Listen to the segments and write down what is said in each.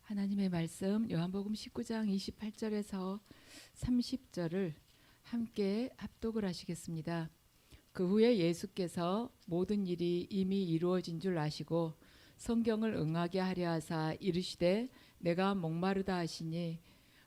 하나님의 말씀 요한복음 19장 28절에서 30절을 함께 합독을 하시겠습니다. 그 후에 예수께서 모든 일이 이미 이루어진 줄 아시고 성경을 응하게 하려 하사 이르시되 내가 목마르다 하시니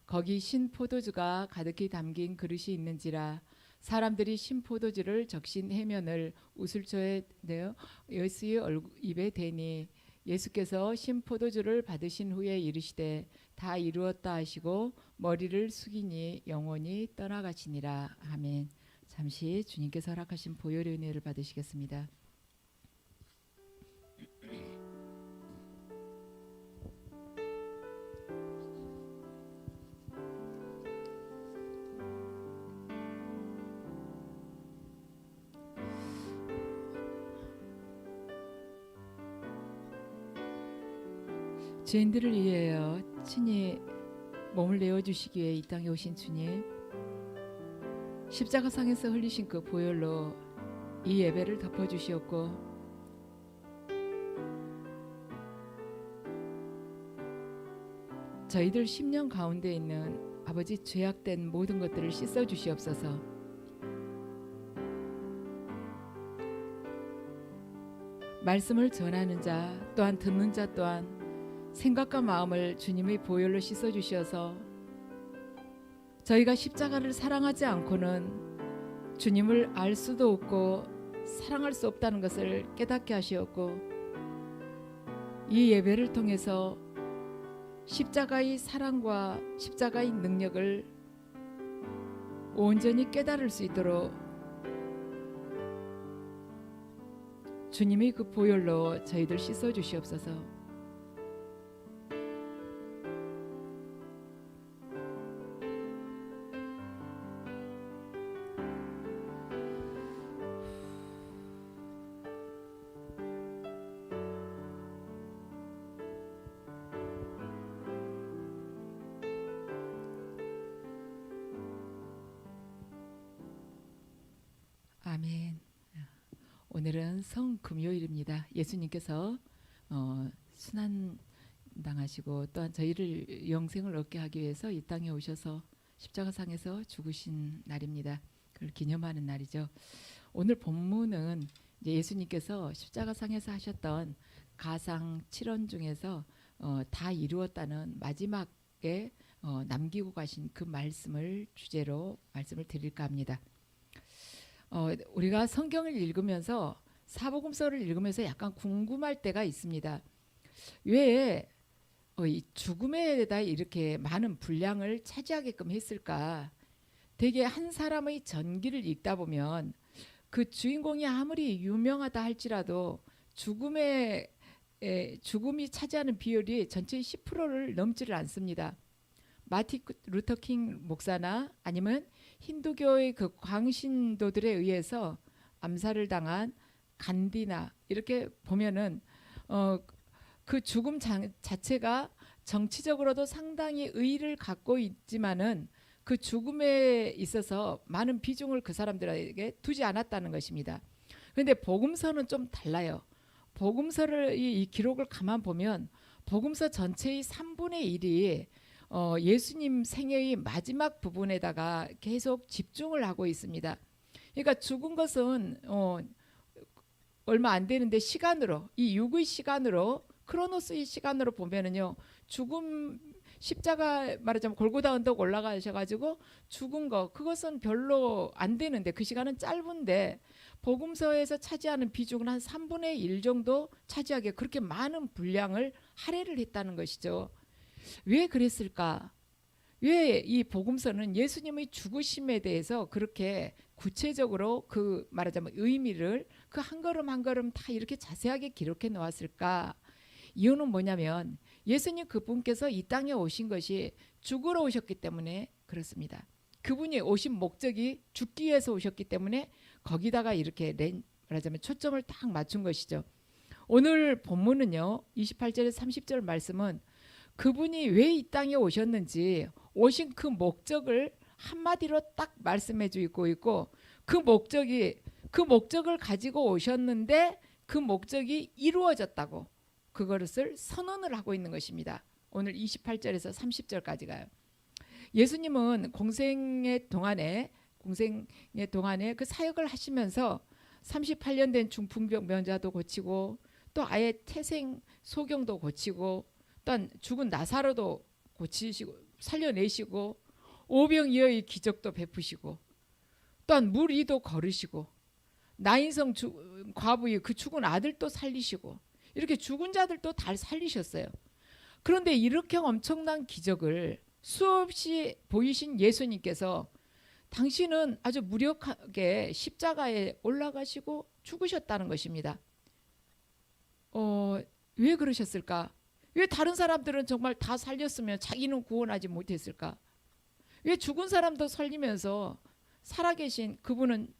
거기 신 포도주가 가득히 담긴 그릇이 있는지라 사람들이 신 포도주를 적신 해면을 우슬초에 내어 예수의 입에 대니 예수께서 신 포도주를 받으신 후에 이르시되 다 이루었다 하시고 머리를 숙이니 영원히 떠나가시니라. 아멘. 잠시 주님께서 허락하신 보혈의 은혜를 받으시겠습니다. 죄인들을 위하여 친히 몸을 내어주시기 위해 이 땅에 오신 주님, 십자가상에서 흘리신 그 보혈로 이 예배를 덮어주시었고 저희들 심령 가운데 있는 아버지 죄악된 모든 것들을 씻어주시옵소서. 말씀을 전하는 자 또한 듣는 자 또한 생각과 마음을 주님의 보혈로 씻어주셔서 저희가 십자가를 사랑하지 않고는 주님을 알 수도 없고 사랑할 수 없다는 것을 깨닫게 하시었고 이 예배를 통해서 십자가의 사랑과 십자가의 능력을 온전히 깨달을 수 있도록 주님의 그 보혈로 저희들 씻어주시옵소서. 아멘. 오늘은 성금요일입니다. 예수님께서 순환 당하시고 또한 저희를 영생을 얻게 하기 위해서 이 땅에 오셔서 십자가상에서 죽으신 날입니다. 그걸 기념하는 날이죠. 오늘 본문은 이제 예수님께서 십자가상에서 하셨던 가상 7원 중에서 다 이루었다는 마지막에 남기고 가신 그 말씀을 주제로 말씀을 드릴까 합니다. 우리가 성경을 읽으면서 사복음서를 읽으면서 약간 궁금할 때가 있습니다. 왜 이 죽음에 대해 이렇게 많은 분량을 차지하게끔 했을까? 되게 한 사람의 전기를 읽다 보면 그 주인공이 아무리 유명하다 할지라도 죽음이 차지하는 비율이 전체의 10%를 넘지를 않습니다. 마틴 루터 킹 목사나 아니면 힌두교의 그 광신도들에 의해서 암살을 당한 간디나 이렇게 보면은 그 죽음 자체가 정치적으로도 상당히 의의를 갖고 있지만은 그 죽음에 있어서 많은 비중을 그 사람들에게 두지 않았다는 것입니다. 그런데 복음서는 좀 달라요. 복음서를 이 기록을 가만 보면 복음서 전체의 3분의 1이 예수님 생애의 마지막 부분에다가 계속 집중을 하고 있습니다. 그러니까 죽은 것은 얼마 안 되는데 시간으로 이 육의 시간으로 크로노스의 시간으로 보면은요 죽음 십자가 말하자면 골고다 언덕 올라가셔가지고 죽은 거 그것은 별로 안 되는데 그 시간은 짧은데 복음서에서 차지하는 비중은 한 3분의 1 정도 차지하게 그렇게 많은 분량을 할애를 했다는 것이죠. 왜 그랬을까? 왜 이 복음서는 예수님의 죽으심에 대해서 그렇게 구체적으로 그 말하자면 의미를 그 한 걸음 한 걸음 다 이렇게 자세하게 기록해 놓았을까? 이유는 뭐냐면 예수님 그분께서 이 땅에 오신 것이 죽으러 오셨기 때문에 그렇습니다. 그분이 오신 목적이 죽기 위해서 오셨기 때문에 거기다가 이렇게 말하자면 초점을 딱 맞춘 것이죠. 오늘 본문은요 28절에서 30절 말씀은 그분이 왜 이 땅에 오셨는지 오신 그 목적을 한마디로 딱 말씀해 주고 있고 그 목적을 가지고 오셨는데 그 목적이 이루어졌다고 그것을 선언을 하고 있는 것입니다. 오늘 28절에서 30절까지 가요. 예수님은 공생의 동안에 그 사역을 하시면서 38년 된 중풍병자도 고치고 또 아예 태생 소경도 고치고 또한 죽은 나사로도 고치시고 살려내시고 오병이어의 기적도 베푸시고 또한 물 위도 걸으시고 나인성 과부의 그 죽은 아들도 살리시고 이렇게 죽은 자들도 다 살리셨어요. 그런데 이렇게 엄청난 기적을 수없이 보이신 예수님께서 당신은 아주 무력하게 십자가에 올라가시고 죽으셨다는 것입니다. 왜 그러셨을까? 왜 다른 사람들은 정말 다 살렸으면 자기는 구원하지 못했을까? 왜 죽은 사람도 살리면서 살아계신 그분은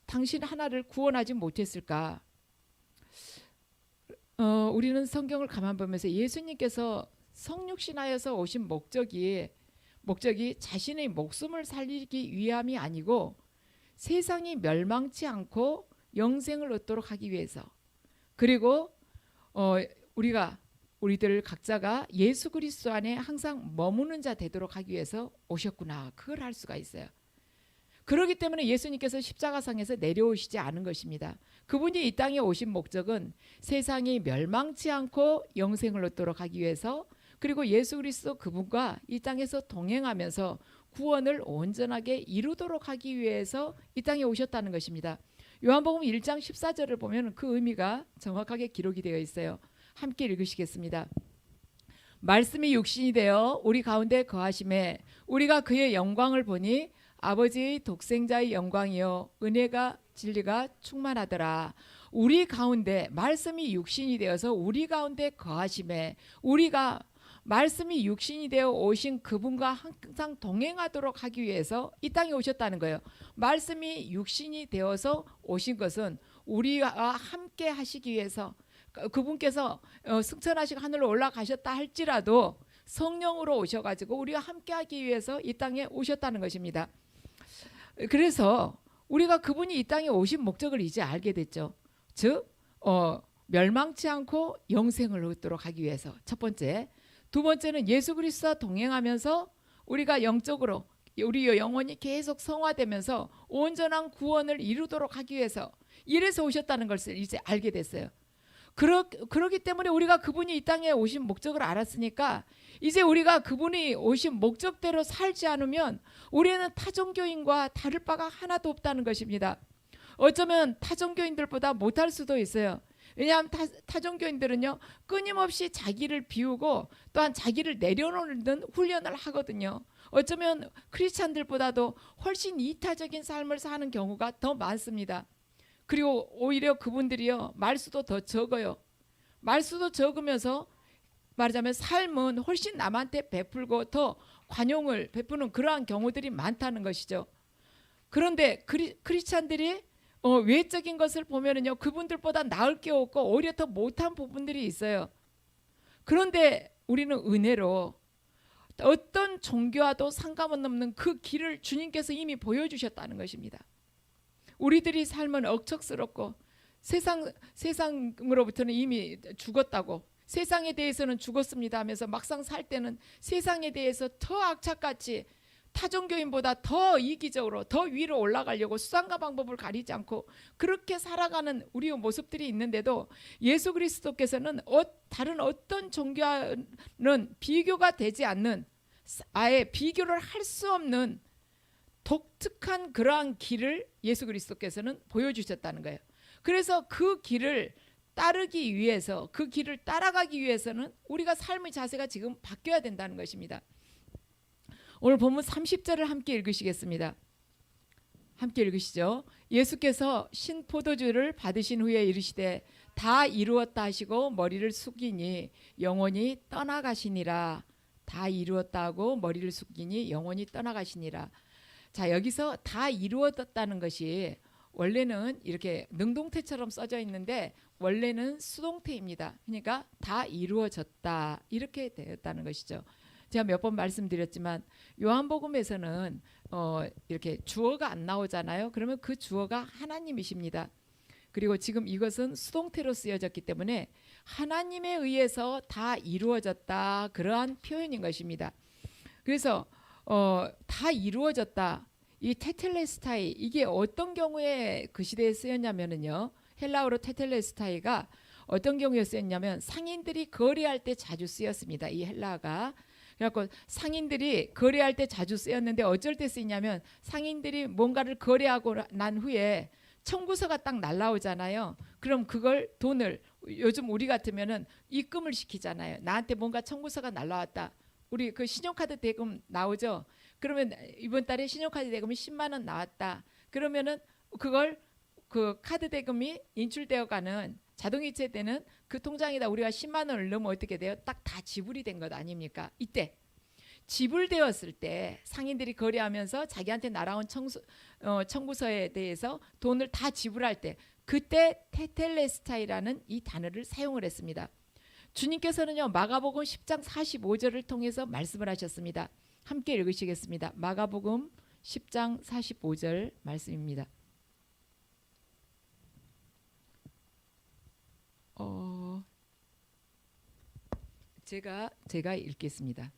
당신 하나를 구원하지 못했을까? 우리는 성경을 가만 보면서 예수님께서 성육신하여서 오신 목적이 자신의 목숨을 살리기 위함이 아니고 세상이 멸망치 않고 영생을 얻도록 하기 위해서, 그리고 우리들 각자가 예수 그리스도 안에 항상 머무는 자 되도록 하기 위해서 오셨구나, 그걸 알 수가 있어요. 그렇기 때문에 예수님께서 십자가상에서 내려오시지 않은 것입니다. 그분이 이 땅에 오신 목적은 세상이 멸망치 않고 영생을 얻도록 하기 위해서, 그리고 예수 그리스도 그분과 이 땅에서 동행하면서 구원을 온전하게 이루도록 하기 위해서 이 땅에 오셨다는 것입니다. 요한복음 1장 14절을 보면 그 의미가 정확하게 기록이 되어 있어요. 함께 읽으시겠습니다. 말씀이 육신이 되어 우리 가운데 거하심에 우리가 그의 영광을 보니 아버지의 독생자의 영광이요 은혜가 진리가 충만하더라. 우리 가운데 말씀이 육신이 되어서 우리 가운데 거하심에, 우리가 말씀이 육신이 되어 오신 그분과 항상 동행하도록 하기 위해서 이 땅에 오셨다는 거예요. 말씀이 육신이 되어서 오신 것은 우리와 함께 하시기 위해서, 그분께서 승천하시고 하늘로 올라가셨다 할지라도 성령으로 오셔가지고 우리와 함께 하기 위해서 이 땅에 오셨다는 것입니다. 그래서 우리가 그분이 이 땅에 오신 목적을 이제 알게 됐죠. 즉 멸망치 않고 영생을 얻도록 하기 위해서, 첫 번째. 두 번째는 예수 그리스도와 동행하면서 우리가 영적으로 우리 영혼이 계속 성화되면서 온전한 구원을 이루도록 하기 위해서, 이래서 오셨다는 것을 이제 알게 됐어요. 그렇기 때문에 우리가 그분이 이 땅에 오신 목적을 알았으니까 이제 우리가 그분이 오신 목적대로 살지 않으면 우리는 타종교인과 다를 바가 하나도 없다는 것입니다. 어쩌면 타종교인들보다 못할 수도 있어요. 왜냐하면 타종교인들은요 끊임없이 자기를 비우고 또한 자기를 내려놓는 훈련을 하거든요. 어쩌면 크리스찬들보다도 훨씬 이타적인 삶을 사는 경우가 더 많습니다. 그리고 오히려 그분들이요 말수도 더 적어요. 말수도 적으면서 말하자면 삶은 훨씬 남한테 베풀고 더 관용을 베푸는 그러한 경우들이 많다는 것이죠. 그런데 크리스찬들이 외적인 것을 보면은요 그분들보다 나을 게 없고 오히려 더 못한 부분들이 있어요. 그런데 우리는 은혜로 어떤 종교와도 상관없는 그 길을 주님께서 이미 보여주셨다는 것입니다. 우리들이 삶은 억척스럽고 세상으로부터는 이미 죽었다고, 세상에 대해서는 죽었습니다 하면서 막상 살 때는 세상에 대해서 더 악착같이 타종교인보다 더 이기적으로 더 위로 올라가려고 수단과 방법을 가리지 않고 그렇게 살아가는 우리의 모습들이 있는데도 예수 그리스도께서는 다른 어떤 종교와는 비교가 되지 않는, 아예 비교를 할 수 없는 독특한 그러한 길을 예수 그리스도께서는 보여주셨다는 거예요. 그래서 그 길을 따르기 위해서, 그 길을 따라가기 위해서는 우리가 삶의 자세가 지금 바뀌어야 된다는 것입니다. 오늘 본문 30절을 함께 읽으시겠습니다. 함께 읽으시죠. 예수께서 신포도주를 받으신 후에 이르시되 다 이루었다 하시고 머리를 숙이니 영원히 떠나가시니라. 다 이루었다 하고 머리를 숙이니 영원히 떠나가시니라. 자, 여기서 다 이루어졌다는 것이 원래는 이렇게 능동태처럼 써져 있는데 원래는 수동태입니다. 그러니까 다 이루어졌다 이렇게 되었다는 것이죠. 제가 몇 번 말씀드렸지만 요한복음에서는 이렇게 주어가 안 나오잖아요. 그러면 그 주어가 하나님이십니다. 그리고 지금 이것은 수동태로 쓰여졌기 때문에 하나님에 의해서 다 이루어졌다, 그러한 표현인 것입니다. 그래서 다 이루어졌다. 이 테텔레스타이, 이게 어떤 경우에 그 시대에 쓰였냐면요, 헬라어로 테텔레스타이가 어떤 경우에 쓰였냐면 상인들이 거래할 때 자주 쓰였습니다. 이 헬라가. 그래갖고 상인들이 거래할 때 자주 쓰였는데 어쩔 때 쓰이냐면 상인들이 뭔가를 거래하고 난 후에 청구서가 딱 날라오잖아요. 그럼 그걸 돈을, 요즘 우리 같으면은 입금을 시키잖아요. 나한테 뭔가 청구서가 날라왔다. 우리 그 신용카드 대금 나오죠. 그러면 이번 달에 신용카드 대금이 10만 원 나왔다. 그러면은 그걸 그 카드 대금이 인출되어 가는 자동이체 때는 그 통장에다 우리가 10만 원을 넣으면 어떻게 돼요? 딱 다 지불이 된 것 아닙니까? 이때 지불되었을 때 상인들이 거래하면서 자기한테 날아온 청구서에 대해서 돈을 다 지불할 때, 그때 테텔레스타이라는 이 단어를 사용을 했습니다. 주님께서는요, 마가복음 10장 45절을 통해서 말씀을 하셨습니다. 함께 읽으시겠습니다. 마가복음 10장 45절 말씀입니다. 제가 읽겠습니다.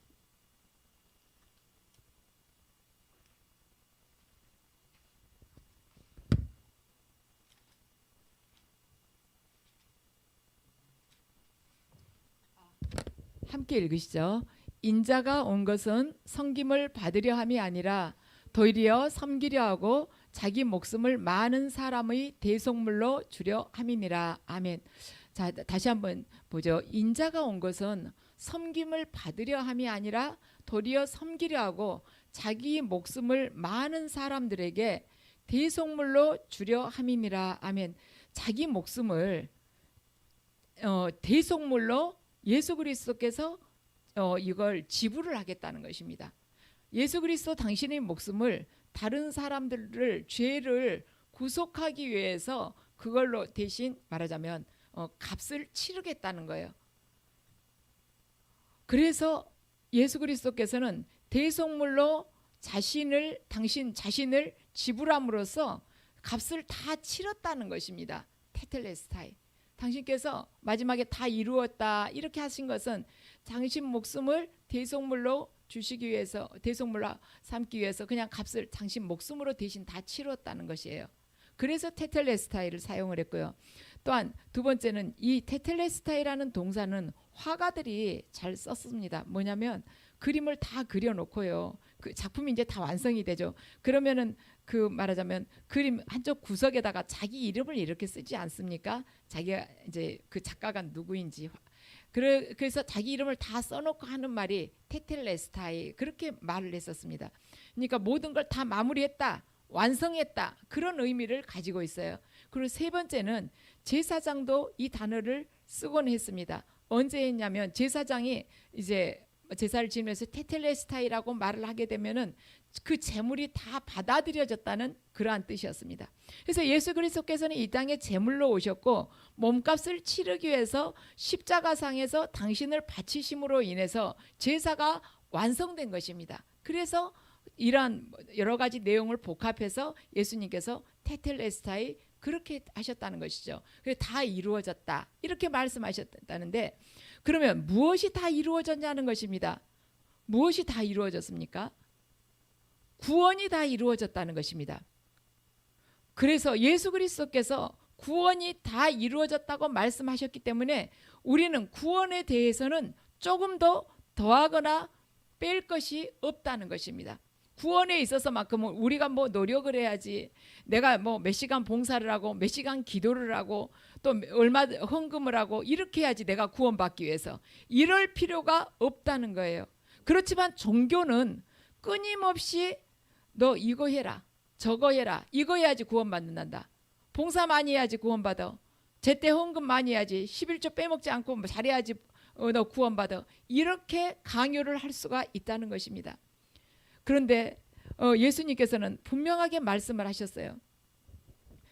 함께 읽으시죠. 인자가 온 것은 섬김을 받으려 함이 아니라 도리어 섬기려 하고 자기 목숨을 많은 사람의 대속물로 주려 함이니라. 아멘. 자, 다시 한번 보죠. 인자가 온 것은 섬김을 받으려 함이 아니라 도리어 섬기려 하고 자기 목숨을 많은 사람들에게 대속물로 주려 함이니라. 아멘. 자기 목숨을 대속물로 예수 그리스도께서 이걸 지불을 하겠다는 것입니다. 예수 그리스도 당신의 목숨을 다른 사람들을 죄를 구속하기 위해서 그걸로 대신 말하자면 값을 치르겠다는 거예요. 그래서 예수 그리스도께서는 대속물로 당신 자신을 지불함으로써 값을 다 치렀다는 것입니다. 테텔레스타이. 당신께서 마지막에 다 이루었다 이렇게 하신 것은 당신 목숨을 대속물로 주시기 위해서, 대속물로 삼기 위해서 그냥 값을 당신 목숨으로 대신 다 치렀다는 것이에요. 그래서 테텔레스타이를 사용을 했고요. 또한 두 번째는 이 테텔레스타이라는 동사는 화가들이 잘 썼습니다. 뭐냐면 그림을 다 그려놓고요, 그 작품이 이제 다 완성이 되죠. 그러면은 그 말하자면 그림 한쪽 구석에다가 자기 이름을 이렇게 쓰지 않습니까? 자기가 이제 그 작가가 누구인지. 그래서 자기 이름을 다 써놓고 하는 말이 테텔레스타이, 그렇게 말을 했었습니다. 그러니까 모든 걸 다 마무리했다, 완성했다, 그런 의미를 가지고 있어요. 그리고 세 번째는 제사장도 이 단어를 쓰곤 했습니다. 언제 했냐면 제사장이 이제 제사를 지내면서 테텔레스타이라고 말을 하게 되면은 그 제물이 다 받아들여졌다는 그러한 뜻이었습니다. 그래서 예수 그리스도께서는 이 땅에 제물로 오셨고 몸값을 치르기 위해서 십자가상에서 당신을 바치심으로 인해서 제사가 완성된 것입니다. 그래서 이러한 여러 가지 내용을 복합해서 예수님께서 테텔레스타이 그렇게 하셨다는 것이죠. 그래서 다 이루어졌다 이렇게 말씀하셨다는데, 그러면 무엇이 다 이루어졌냐는 것입니다. 무엇이 다 이루어졌습니까? 구원이 다 이루어졌다는 것입니다. 그래서 예수 그리스도께서 구원이 다 이루어졌다고 말씀하셨기 때문에 우리는 구원에 대해서는 조금 더 더하거나 뺄 것이 없다는 것입니다. 구원에 있어서만큼은 우리가 뭐 노력을 해야지, 내가 뭐 몇 시간 봉사를 하고 몇 시간 기도를 하고 또 얼마 헌금을 하고 이렇게 해야지 내가 구원받기 위해서, 이럴 필요가 없다는 거예요. 그렇지만 종교는 끊임없이 너 이거 해라 저거 해라, 이거 해야지 구원받는단다, 봉사 많이 해야지 구원받아, 제때 헌금 많이 해야지, 11조 빼먹지 않고 잘해야지 너 구원받아, 이렇게 강요를 할 수가 있다는 것입니다. 그런데 예수님께서는 분명하게 말씀을 하셨어요.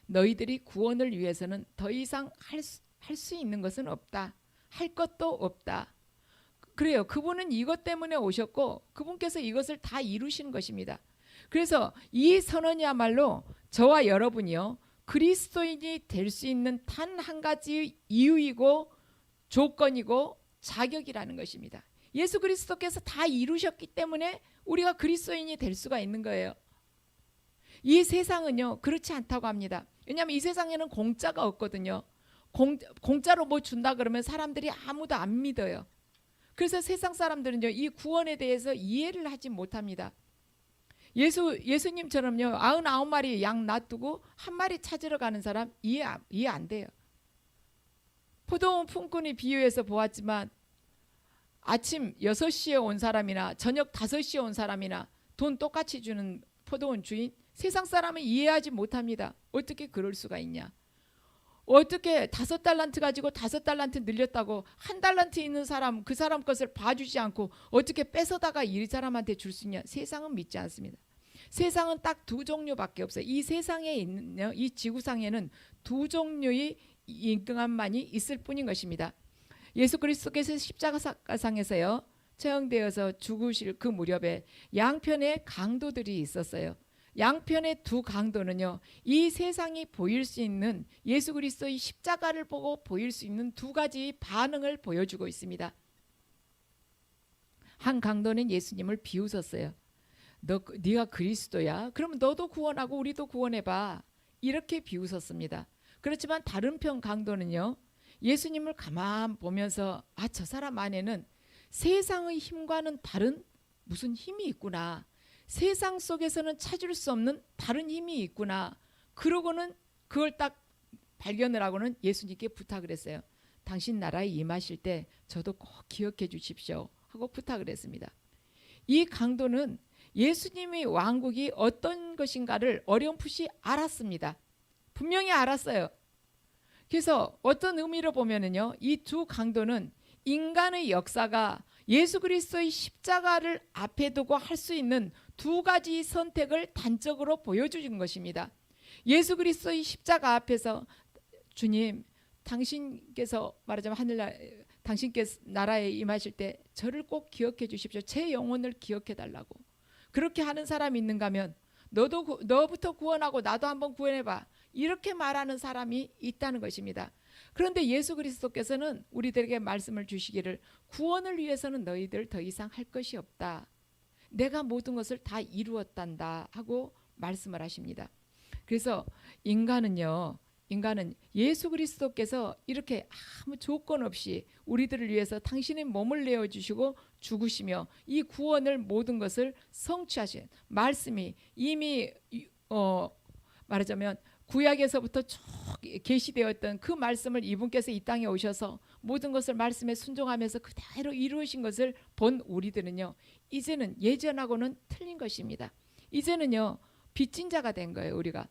너희들이 구원을 위해서는 더 이상 할 수 있는 것은 없다, 할 것도 없다. 그래요. 그분은 이것 때문에 오셨고 그분께서 이것을 다 이루신 것입니다. 그래서 이 선언이야말로 저와 여러분이요, 그리스도인이 될 수 있는 단 한 가지 이유이고 조건이고 자격이라는 것입니다. 예수 그리스도께서 다 이루셨기 때문에 우리가 그리스도인이 될 수가 있는 거예요. 이 세상은요 그렇지 않다고 합니다. 왜냐하면 이 세상에는 공짜가 없거든요. 공짜로 뭐 준다 그러면 사람들이 아무도 안 믿어요. 그래서 세상 사람들은요 이 구원에 대해서 이해를 하지 못합니다. 예수님처럼요 99마리 양 놔두고 한 마리 찾으러 가는 사람 이해 안 돼요. 포도원 품꾼이 비유해서 보았지만 아침 6시에 온 사람이나 저녁 5시에 온 사람이나 돈 똑같이 주는 포도원 주인, 세상 사람은 이해하지 못합니다. 어떻게 그럴 수가 있냐. 어떻게 5달란트 가지고 5달란트 늘렸다고 1달란트 있는 사람 그 사람 것을 봐주지 않고 어떻게 뺏어다가 이 사람한테 줄 수 있냐. 세상은 믿지 않습니다. 세상은 딱 두 종류밖에 없어요. 이 세상에 있는 이 지구상에는 두 종류의 인간만이 있을 뿐인 것입니다. 예수 그리스도께서 십자가상에서요 처형되어서 죽으실 그 무렵에 양편에 강도들이 있었어요. 양편의 두 강도는요 이 세상이 보일 수 있는 예수 그리스도의 십자가를 보고 보일 수 있는 두 가지 반응을 보여주고 있습니다. 한 강도는 예수님을 비웃었어요. 네가 그리스도야? 그러면 너도 구원하고 우리도 구원해봐. 이렇게 비웃었습니다. 그렇지만 다른 편 강도는요 예수님을 가만 보면서 저 사람 안에는 세상의 힘과는 다른 무슨 힘이 있구나. 세상 속에서는 찾을 수 없는 다른 힘이 있구나. 그러고는 그걸 딱 발견을 하고는 예수님께 부탁을 했어요. 당신 나라에 임하실 때 저도 꼭 기억해 주십시오 하고 부탁을 했습니다. 이 강도는 예수님의 왕국이 어떤 것인가를 어렴풋이 알았습니다. 분명히 알았어요. 그래서 어떤 의미로 보면은요 이 두 강도는 인간의 역사가 예수 그리스도의 십자가를 앞에 두고 할 수 있는 두 가지 선택을 단적으로 보여주는 것입니다. 예수 그리스도의 십자가 앞에서 주님 당신께서 말하자면 당신께서 나라에 임하실 때 저를 꼭 기억해 주십시오. 제 영혼을 기억해 달라고. 그렇게 하는 사람이 있는가 하면 너부터 구원하고 나도 한번 구원해봐. 이렇게 말하는 사람이 있다는 것입니다. 그런데 예수 그리스도께서는 우리들에게 말씀을 주시기를 구원을 위해서는 너희들 더 이상 할 것이 없다. 내가 모든 것을 다 이루었단다 하고 말씀을 하십니다. 그래서 인간은 예수 그리스도께서 이렇게 아무 조건 없이 우리들을 위해서 당신의 몸을 내어주시고 죽으시며 이 구원을 모든 것을 성취하신 말씀이 이미 말하자면 구약에서부터 쭉 계시되었던 그 말씀을 이분께서 이 땅에 오셔서 모든 것을 말씀에 순종하면서 그대로 이루신 것을 본 우리들은요 이제는 예전하고는 틀린 것입니다. 이제는요 빚진 자가 된 거예요. 우리가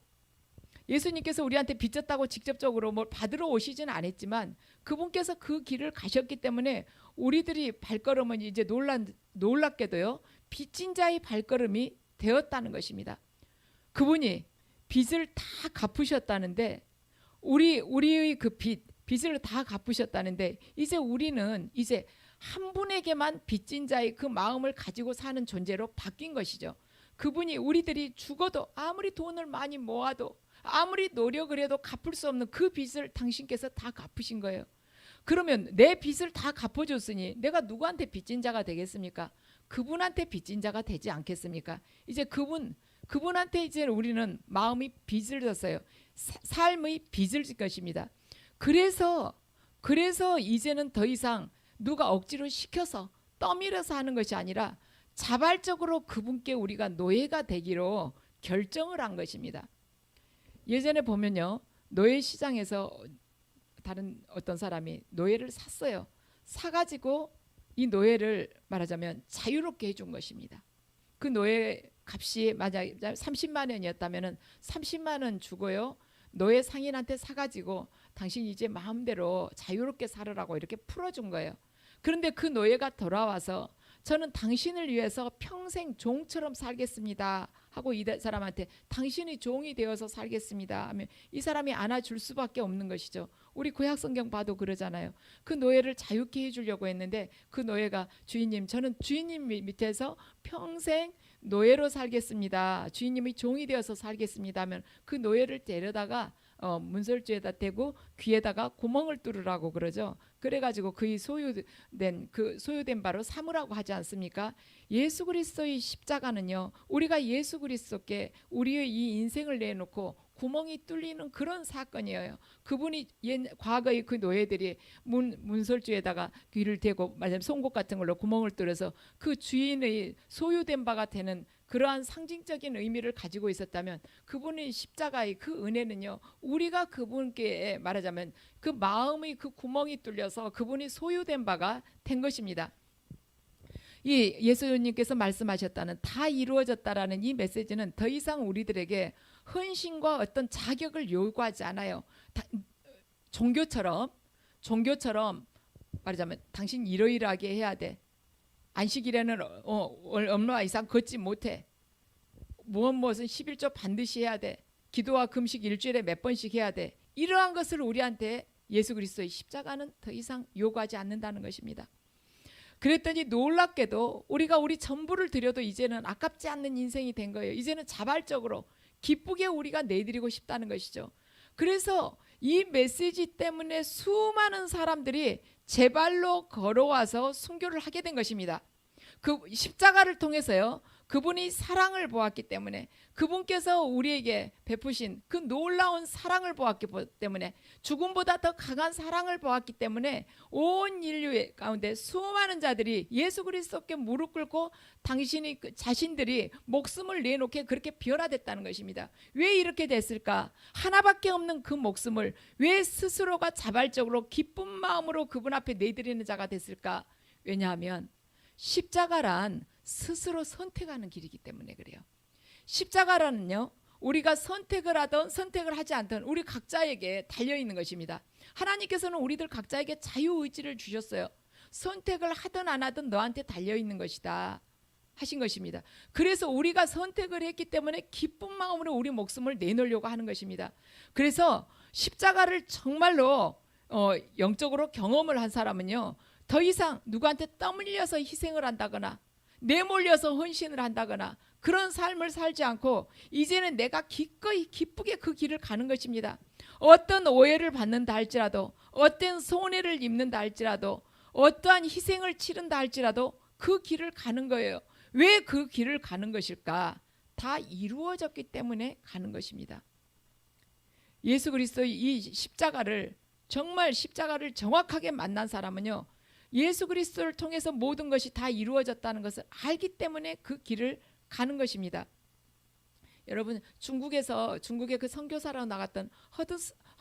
예수님께서 우리한테 빚졌다고 직접적으로 뭘 받으러 오시지는 않았지만 그분께서 그 길을 가셨기 때문에 우리들이 발걸음은 이제 놀랍게도요 빚진 자의 발걸음이 되었다는 것입니다. 그분이 빚을 다 갚으셨다는데 우리의 그 빚을 다 갚으셨다는데 이제 우리는 이제 한 분에게만 빚진 자의 그 마음을 가지고 사는 존재로 바뀐 것이죠. 그분이 우리들이 죽어도 아무리 돈을 많이 모아도 아무리 노력을 해도 갚을 수 없는 그 빚을 당신께서 다 갚으신 거예요. 그러면 내 빚을 다 갚아줬으니 내가 누구한테 빚진 자가 되겠습니까? 그분한테 빚진 자가 되지 않겠습니까? 이제 그분한테 이제 우리는 마음이 빚을 졌어요. 삶의 빚을 질 것입니다. 그래서 이제는 더 이상 누가 억지로 시켜서 떠밀어서 하는 것이 아니라 자발적으로 그분께 우리가 노예가 되기로 결정을 한 것입니다. 예전에 보면요 노예 시장에서 다른 어떤 사람이 노예를 샀어요. 사가지고 이 노예를 말하자면 자유롭게 해준 것입니다. 그 노예 값이 만약 30만 원이었다면 30만 원 주고요 노예 상인한테 사가지고 당신 이제 마음대로 자유롭게 살으라고 이렇게 풀어준 거예요. 그런데 그 노예가 돌아와서 저는 당신을 위해서 평생 종처럼 살겠습니다 하고 이 사람한테 당신이 종이 되어서 살겠습니다 하면 이 사람이 안아줄 수밖에 없는 것이죠. 우리 구약 성경 봐도 그러잖아요. 그 노예를 자유케 해주려고 했는데 그 노예가 주인님 저는 주인님 밑에서 평생 노예로 살겠습니다. 주인님이 종이 되어서 살겠습니다 하면 그 노예를 데려다가 문설주에다 대고 귀에다가 구멍을 뚫으라고 그러죠. 그래가지고 그의 소유된 바로 삼으라고 하지 않습니까? 예수 그리스도의 십자가는요, 우리가 예수 그리스도께 우리의 이 인생을 내놓고 구멍이 뚫리는 그런 사건이에요. 그분이 과거의 그 노예들이 문설주에다가 귀를 대고 말하자면 송곳 같은 걸로 구멍을 뚫어서 그 주인의 소유된 바가 되는 그러한 상징적인 의미를 가지고 있었다면, 그분의 십자가의 그 은혜는요, 우리가 그분께 말하자면 그 마음의 그 구멍이 뚫려서 그분이 소유된 바가 된 것입니다. 이 예수님께서 말씀하셨다는 다 이루어졌다라는 이 메시지는 더 이상 우리들에게 헌신과 어떤 자격을 요구하지 않아요. 종교처럼 말하자면 당신 이러이러하게 해야 돼. 안식일에는 얼마 이상 걷지 못해. 무엇은 11조 반드시 해야 돼. 기도와 금식 일주일에 몇 번씩 해야 돼. 이러한 것을 우리한테 예수 그리스도의 십자가는 더 이상 요구하지 않는다는 것입니다. 그랬더니 놀랍게도 우리가 우리 전부를 드려도 이제는 아깝지 않는 인생이 된 거예요. 이제는 자발적으로 기쁘게 우리가 내드리고 싶다는 것이죠. 그래서 이 메시지 때문에 수많은 사람들이 제 발로 걸어와서 순교를 하게 된 것입니다. 그 십자가를 통해서요, 그분이 사랑을 보았기 때문에, 그분께서 우리에게 베푸신 그 놀라운 사랑을 보았기 때문에, 죽음보다 더 강한 사랑을 보았기 때문에 온 인류의 가운데 수많은 자들이 예수 그리스도께 무릎 꿇고 당신이 자신들이 목숨을 내놓게 그렇게 변화됐다는 것입니다. 왜 이렇게 됐을까? 하나밖에 없는 그 목숨을 왜 스스로가 자발적으로 기쁜 마음으로 그분 앞에 내드리는 자가 됐을까? 왜냐하면 십자가란 스스로 선택하는 길이기 때문에 그래요. 십자가라는요, 우리가 선택을 하든 선택을 하지 않든 우리 각자에게 달려있는 것입니다. 하나님께서는 우리들 각자에게 자유의지를 주셨어요. 선택을 하든 안 하든 너한테 달려있는 것이다 하신 것입니다. 그래서 우리가 선택을 했기 때문에 기쁜 마음으로 우리 목숨을 내놓으려고 하는 것입니다. 그래서 십자가를 정말로 영적으로 경험을 한 사람은요, 더 이상 누구한테 떠밀려서 희생을 한다거나 내몰려서 헌신을 한다거나 그런 삶을 살지 않고 이제는 내가 기꺼이 기쁘게 그 길을 가는 것입니다. 어떤 오해를 받는다 할지라도, 어떤 손해를 입는다 할지라도, 어떠한 희생을 치른다 할지라도 그 길을 가는 거예요. 왜 그 길을 가는 것일까? 다 이루어졌기 때문에 가는 것입니다. 예수 그리스도의 이 십자가를, 정말 십자가를 정확하게 만난 사람은요, 예수 그리스도를 통해서 모든 것이 다 이루어졌다는 것을 알기 때문에 그 길을 가는 것입니다. 여러분, 중국의 그 선교사로 나갔던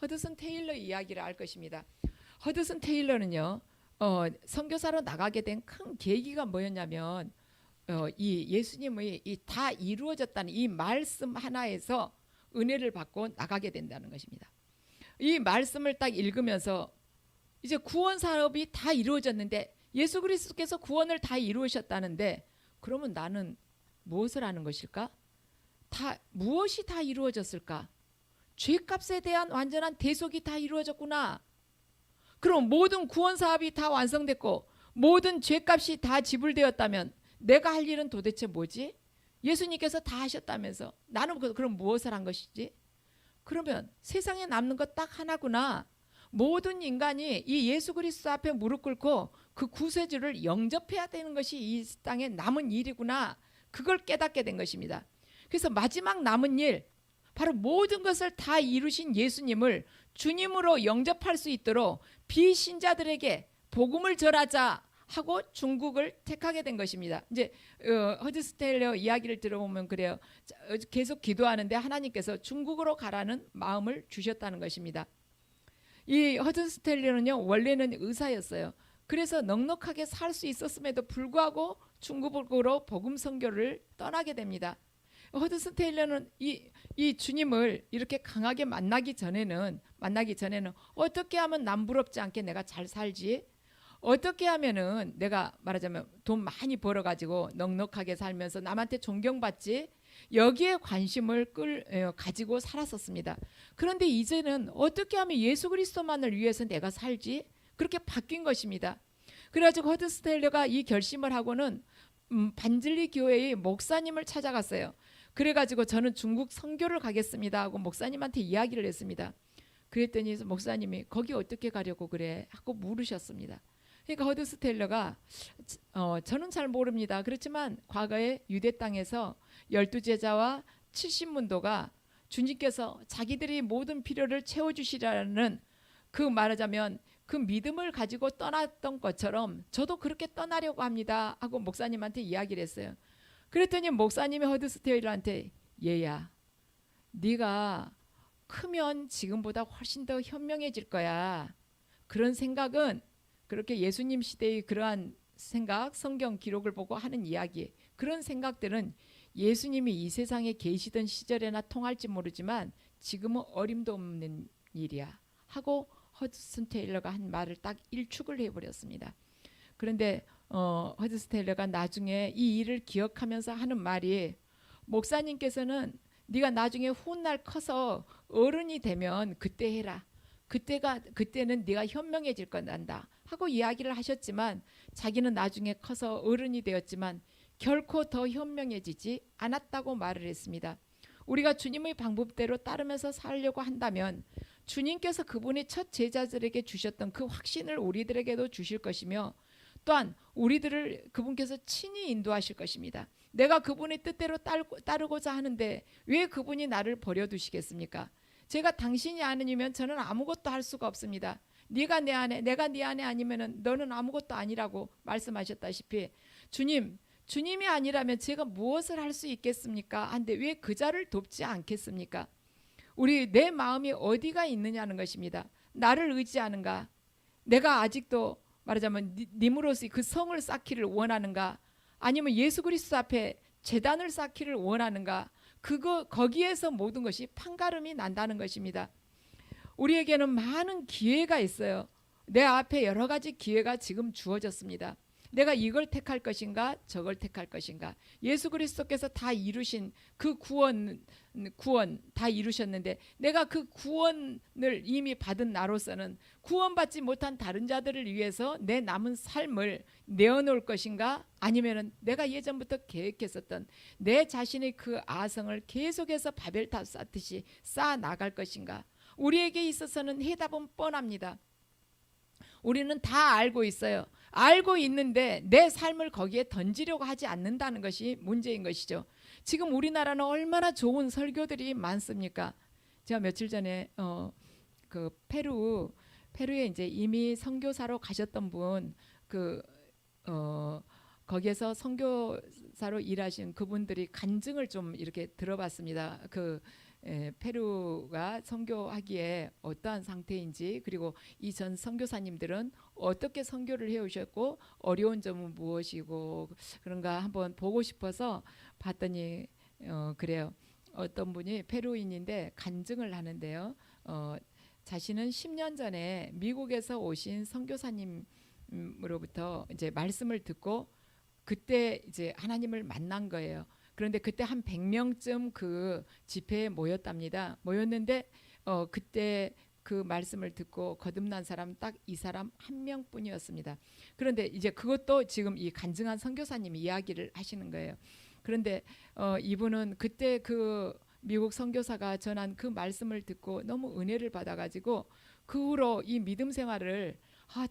허드슨 테일러 이야기를 알 것입니다. 허드슨 테일러는요, 선교사로 나가게 된 큰 계기가 뭐였냐면, 이 예수님의 이 다 이루어졌다는 이 말씀 하나에서 은혜를 받고 나가게 된다는 것입니다. 이 말씀을 딱 읽으면서 이제 구원 사업이 다 이루어졌는데, 예수 그리스도께서 구원을 다 이루으셨다는데, 그러면 나는 무엇을 하는 것일까? 무엇이 다 이루어졌을까? 죄값에 대한 완전한 대속이 다 이루어졌구나. 그럼 모든 구원 사업이 다 완성됐고 모든 죄값이 다 지불되었다면 내가 할 일은 도대체 뭐지? 예수님께서 다 하셨다면서 나는 그럼 무엇을 한 것이지? 그러면 세상에 남는 것 딱 하나구나. 모든 인간이 이 예수 그리스도 앞에 무릎 꿇고 그 구세주를 영접해야 되는 것이 이 땅에 남은 일이구나. 그걸 깨닫게 된 것입니다. 그래서 마지막 남은 일, 바로 모든 것을 다 이루신 예수님을 주님으로 영접할 수 있도록 비신자들에게 복음을 전하자 하고 중국을 택하게 된 것입니다. 이제 허드슨 테일러 이야기를 들어보면 그래요. 계속 기도하는데 하나님께서 중국으로 가라는 마음을 주셨다는 것입니다. 이 허드슨 테일러는요, 원래는 의사였어요. 그래서 넉넉하게 살 수 있었음에도 불구하고 중국으로 복음 선교를 떠나게 됩니다. 허드슨 테일러는 이 주님을 이렇게 강하게 만나기 전에는 어떻게 하면 남부럽지 않게 내가 잘 살지? 어떻게 하면은 내가 말하자면 돈 많이 벌어가지고 넉넉하게 살면서 남한테 존경받지? 여기에 관심을 가지고 살았었습니다. 그런데 이제는 어떻게 하면 예수 그리스도만을 위해서 내가 살지? 그렇게 바뀐 것입니다. 그래가지고 허드슨 테일러가 이 결심을 하고는 반질리 교회의 목사님을 찾아갔어요. 그래가지고 저는 중국 선교를 가겠습니다 하고 목사님한테 이야기를 했습니다. 그랬더니 목사님이 거기 어떻게 가려고 그래 하고 물으셨습니다. 그러니까 허드스 테일러가 저는 잘 모릅니다. 그렇지만 과거에 유대 땅에서 12제자와 70문도가 주님께서 자기들이 모든 필요를 채워주시라는 그 말하자면 그 믿음을 가지고 떠났던 것처럼 저도 그렇게 떠나려고 합니다 하고 목사님한테 이야기를 했어요. 그랬더니 목사님이 허드스 테일러한테 얘야, 네가 크면 지금보다 훨씬 더 현명해질 거야. 그런 생각은 그렇게 예수님 시대의 그러한 생각, 성경 기록을 보고 하는 이야기, 그런 생각들은 예수님이 이 세상에 계시던 시절에나 통할지 모르지만 지금은 어림도 없는 일이야 하고 허드슨 테일러가 한 말을 딱 일축을 해버렸습니다. 그런데 허드슨 테일러가 나중에 이 일을 기억하면서 하는 말이, 목사님께서는 네가 나중에 훗날 커서 어른이 되면 그때 해라. 그때는 네가 현명해질 거란다 하고 이야기를 하셨지만 자기는 나중에 커서 어른이 되었지만 결코 더 현명해지지 않았다고 말을 했습니다. 우리가 주님의 방법대로 따르면서 살려고 한다면 주님께서 그분의 첫 제자들에게 주셨던 그 확신을 우리들에게도 주실 것이며 또한 우리들을 그분께서 친히 인도하실 것입니다. 내가 그분의 뜻대로 따르고자 하는데 왜 그분이 나를 버려두시겠습니까? 제가 당신이 아니면 저는 아무것도 할 수가 없습니다. 네가 내 안에, 내가 네 안에 아니면 너는 아무것도 아니라고 말씀하셨다시피 주님이 아니라면 제가 무엇을 할 수 있겠습니까? 한데 왜 그 자를 돕지 않겠습니까? 내 마음이 어디가 있느냐는 것입니다. 나를 의지하는가? 내가 아직도 말하자면 님으로서 그 성을 쌓기를 원하는가? 아니면 예수 그리스도 앞에 제단을 쌓기를 원하는가? 거기에서 모든 것이 판가름이 난다는 것입니다. 우리에게는 많은 기회가 있어요. 내 앞에 여러 가지 기회가 지금 주어졌습니다. 내가 이걸 택할 것인가 저걸 택할 것인가. 예수 그리스도께서 다 이루신 그 구원 다 이루셨는데 내가 그 구원을 이미 받은 나로서는 구원받지 못한 다른 자들을 위해서 내 남은 삶을 내어놓을 것인가, 아니면은 내가 예전부터 계획했었던 내 자신의 그 아성을 계속해서 바벨탑 쌓듯이 쌓아 나갈 것인가. 우리에게 있어서는 해답은 뻔합니다. 우리는 다 알고 있어요. 알고 있는데 내 삶을 거기에 던지려고 하지 않는다는 것이 문제인 것이죠. 지금 우리나라는 얼마나 좋은 설교들이 많습니까? 제가 며칠 전에 그 페루에 이제 이미 선교사로 가셨던 분, 거기에서 선교사로 일하신 그분들이 간증을 좀 이렇게 들어봤습니다. 페루가 선교하기에 어떠한 상태인지, 그리고 이 전 선교사님들은 어떻게 선교를 해오셨고 어려운 점은 무엇이고 그런가 한번 보고 싶어서 봤더니 그래요. 어떤 분이 페루인인데 간증을 하는데요. 자신은 10년 전에 미국에서 오신 선교사님으로부터 이제 말씀을 듣고 그때 이제 하나님을 만난 거예요. 그런데 그때 한 100명쯤 그 집회에 모였답니다. 모였는데 그때 그 말씀을 듣고 거듭난 사람 딱 이 사람 한 명뿐이었습니다. 그런데 이제 그것도 지금 이 간증한 선교사님이 이야기를 하시는 거예요. 그런데 이분은 그때 그 미국 선교사가 전한 그 말씀을 듣고 너무 은혜를 받아가지고 그 후로 이 믿음 생활을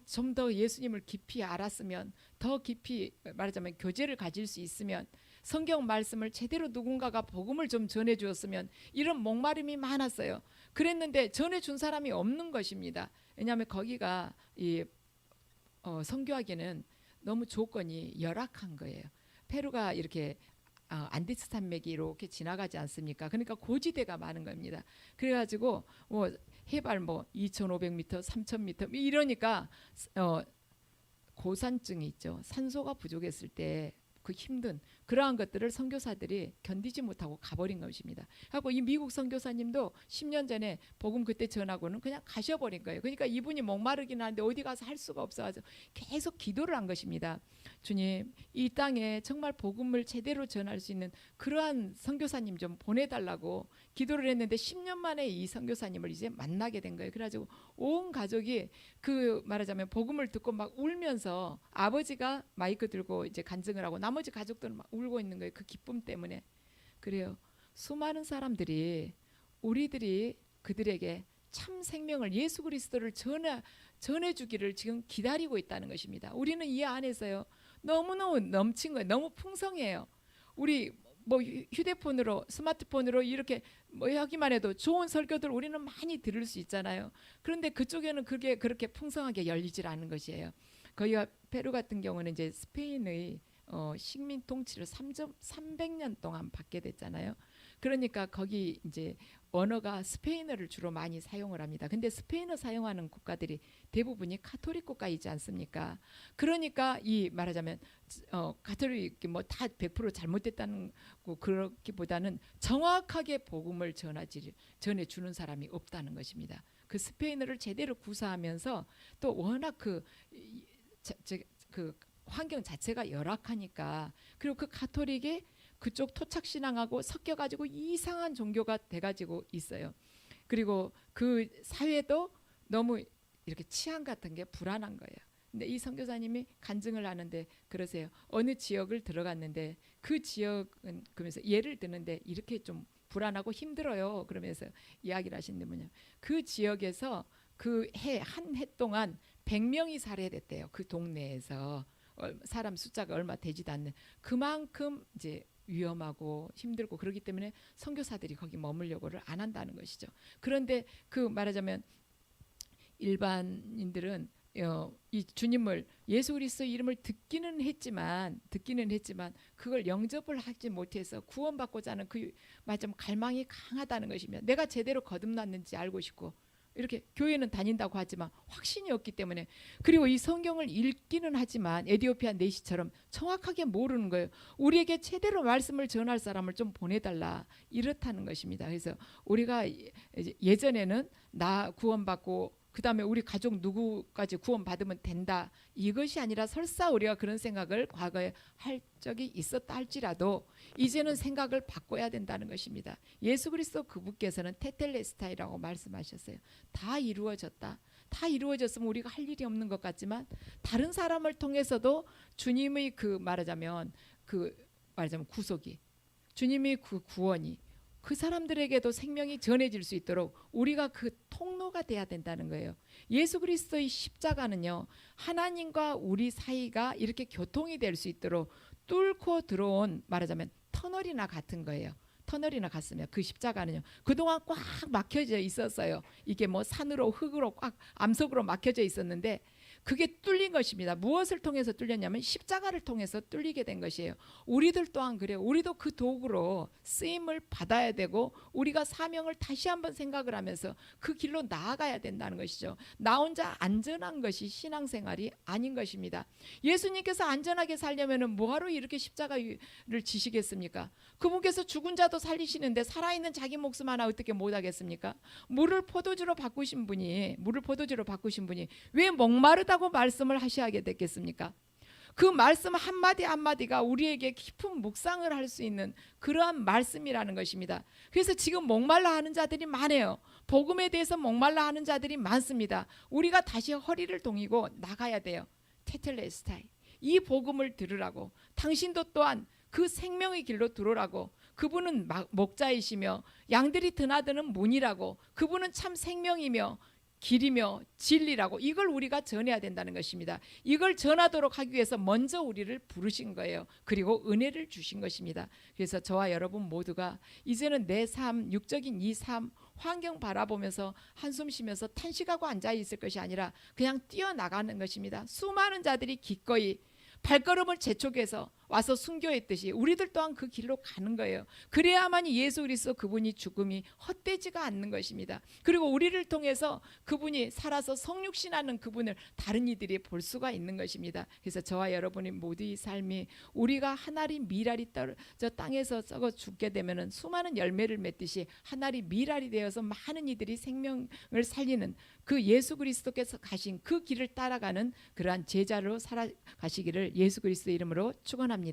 좀 더 예수님을 깊이 알았으면, 더 깊이 말하자면 교제를 가질 수 있으면, 성경 말씀을 제대로 누군가가 복음을 좀 전해주었으면, 이런 목마름이 많았어요. 그랬는데 전해준 사람이 없는 것입니다. 왜냐하면 거기가 선교하기는 너무 조건이 열악한 거예요. 페루가 이렇게 안디스 산맥이 이렇게 지나가지 않습니까? 그러니까 고지대가 많은 겁니다. 그래가지고 해발 2,500m, 3,000m 이러니까 고산증이 있죠. 산소가 부족했을 때 그 힘든 그러한 것들을 선교사들이 견디지 못하고 가버린 것입니다. 하고 이 미국 선교사님도 10년 전에 복음 그때 전하고는 그냥 가셔버린 거예요. 그러니까 이분이 목마르긴 하는데 어디 가서 할 수가 없어가지고 계속 기도를 한 것입니다. 주님, 이 땅에 정말 복음을 제대로 전할 수 있는 그러한 선교사님 좀 보내달라고 기도를 했는데 10년 만에 이 선교사님을 이제 만나게 된 거예요. 그래가지고 온 가족이 말하자면 복음을 듣고 막 울면서, 아버지가 마이크 들고 이제 간증을 하고 나머지 가족들은 막 울고 있는 거예요. 그 기쁨 때문에. 그래요. 수많은 사람들이 우리들이 그들에게 참 생명을 예수 그리스도를 전해주기를 지금 기다리고 있다는 것입니다. 우리는 이 안에서요 너무너무 넘친 거예요. 너무 풍성해요. 우리 뭐 휴대폰으로 스마트폰으로 이렇게 뭐 하기만 해도 좋은 설교들 우리는 많이 들을 수 있잖아요. 그런데 그쪽에는 그게 그렇게 풍성하게 열리질 않은 것이에요. 거기가 페루 같은 경우는 이제 스페인의 식민 통치를 300년 동안 받게 됐잖아요. 그러니까 거기 이제 언어가 스페인어를 주로 많이 사용을 합니다. 근데 스페인어 사용하는 국가들이 대부분이 카톨릭 국가이지 않습니까? 그러니까 이 말하자면 가톨릭이 뭐 다 100% 잘못됐다는 거 그렇기보다는 정확하게 복음을 전해주는 사람이 없다는 것입니다. 그 스페인어를 제대로 구사하면서 또 워낙 그 환경 자체가 열악하니까 그리고 그 가톨릭이 그쪽 토착 신앙하고 섞여가지고 이상한 종교가 돼가지고 있어요. 그리고 그 사회도 너무 이렇게 치안 같은 게 불안한 거예요. 근데 이 선교사님이 간증을 하는데 그러세요. 어느 지역을 들어갔는데 그 지역은 그러면서 예를 드는데 이렇게 좀 불안하고 힘들어요. 그러면서 이야기를 하시는데 뭐냐. 그 지역에서 그 한 해 동안 100명이 살해됐대요. 그 동네에서 사람 숫자가 얼마 되지도 않는 그만큼 이제 위험하고 힘들고 그렇기 때문에 선교사들이 거기 머물려고를 안 한다는 것이죠. 그런데 그 말하자면 일반인들은 이 주님을 예수 그리스도 이름을 듣기는 했지만 그걸 영접을 하지 못해서 구원받고자 하는 그 말하자면 갈망이 강하다는 것이며 내가 제대로 거듭났는지 알고 싶고 이렇게 교회는 다닌다고 하지만 확신이 없기 때문에 그리고 이 성경을 읽기는 하지만 에디오피아 내시처럼 정확하게 모르는 거예요. 우리에게 제대로 말씀을 전할 사람을 좀 보내달라 이렇다는 것입니다. 그래서 우리가 예전에는 나 구원받고 그 다음에 우리 가족 누구까지 구원받으면 된다 이것이 아니라 설사 우리가 그런 생각을 과거에 할 적이 있었다 할지라도 이제는 생각을 바꿔야 된다는 것입니다. 예수 그리스도 그분께서는 테텔레스타이라고 말씀하셨어요. 다 이루어졌다. 다 이루어졌으면 우리가 할 일이 없는 것 같지만 다른 사람을 통해서도 주님의 그 말하자면 구속이 주님의 그 구원이 그 사람들에게도 생명이 전해질 수 있도록 우리가 그 통로가 돼야 된다는 거예요. 예수 그리스도의 십자가는요 하나님과 우리 사이가 이렇게 교통이 될 수 있도록 뚫고 들어온 말하자면 터널이나 같은 거예요. 터널이나 같으면 그 십자가는요 그동안 꽉 막혀져 있었어요. 이게 뭐 산으로 흙으로 꽉 암석으로 막혀져 있었는데 그게 뚫린 것입니다. 무엇을 통해서 뚫렸냐면 십자가를 통해서 뚫리게 된 것이에요. 우리들 또한 그래요. 우리도 그 도구로 쓰임을 받아야 되고 우리가 사명을 다시 한번 생각을 하면서 그 길로 나아가야 된다는 것이죠. 나 혼자 안전한 것이 신앙생활이 아닌 것입니다. 예수님께서 안전하게 살려면 뭐하러 이렇게 십자가를 지시겠습니까? 그분께서 죽은 자도 살리시는데 살아있는 자기 목숨 하나 어떻게 못하겠습니까? 물을 포도주로 바꾸신 분이 왜 목마르다고 말씀을 하셔야 됐겠습니까? 그 말씀 한마디 한마디가 우리에게 깊은 묵상을 할 수 있는 그러한 말씀이라는 것입니다. 그래서 지금 목말라 하는 자들이 많아요. 복음에 대해서 목말라 하는 자들이 많습니다. 우리가 다시 허리를 동이고 나가야 돼요. 테텔레스타이 이 복음을 들으라고 당신도 또한 그 생명의 길로 들어오라고 그분은 목자이시며 양들이 드나드는 문이라고 그분은 참 생명이며 길이며 진리라고 이걸 우리가 전해야 된다는 것입니다. 이걸 전하도록 하기 위해서 먼저 우리를 부르신 거예요. 그리고 은혜를 주신 것입니다. 그래서 저와 여러분 모두가 이제는 내 삶, 육적인 이 삶, 환경 바라보면서 한숨 쉬면서 탄식하고 앉아있을 것이 아니라 그냥 뛰어나가는 것입니다. 수많은 자들이 기꺼이 발걸음을 재촉해서 와서 순교했듯이 우리들 또한 그 길로 가는 거예요. 그래야만이 예수 그리스도 그분이 죽음이 헛되지가 않는 것입니다. 그리고 우리를 통해서 그분이 살아서 성육신하는 그분을 다른 이들이 볼 수가 있는 것입니다. 그래서 저와 여러분의 모두의 삶이 우리가 한 알이 미랄이 떨어져 땅에서 썩어 죽게 되면 수많은 열매를 맺듯이 한 알이 미랄이 되어서 많은 이들이 생명을 살리는 그 예수 그리스도께서 가신 그 길을 따라가는 그러한 제자로 살아가시기를 예수 그리스도 이름으로 축원합니다.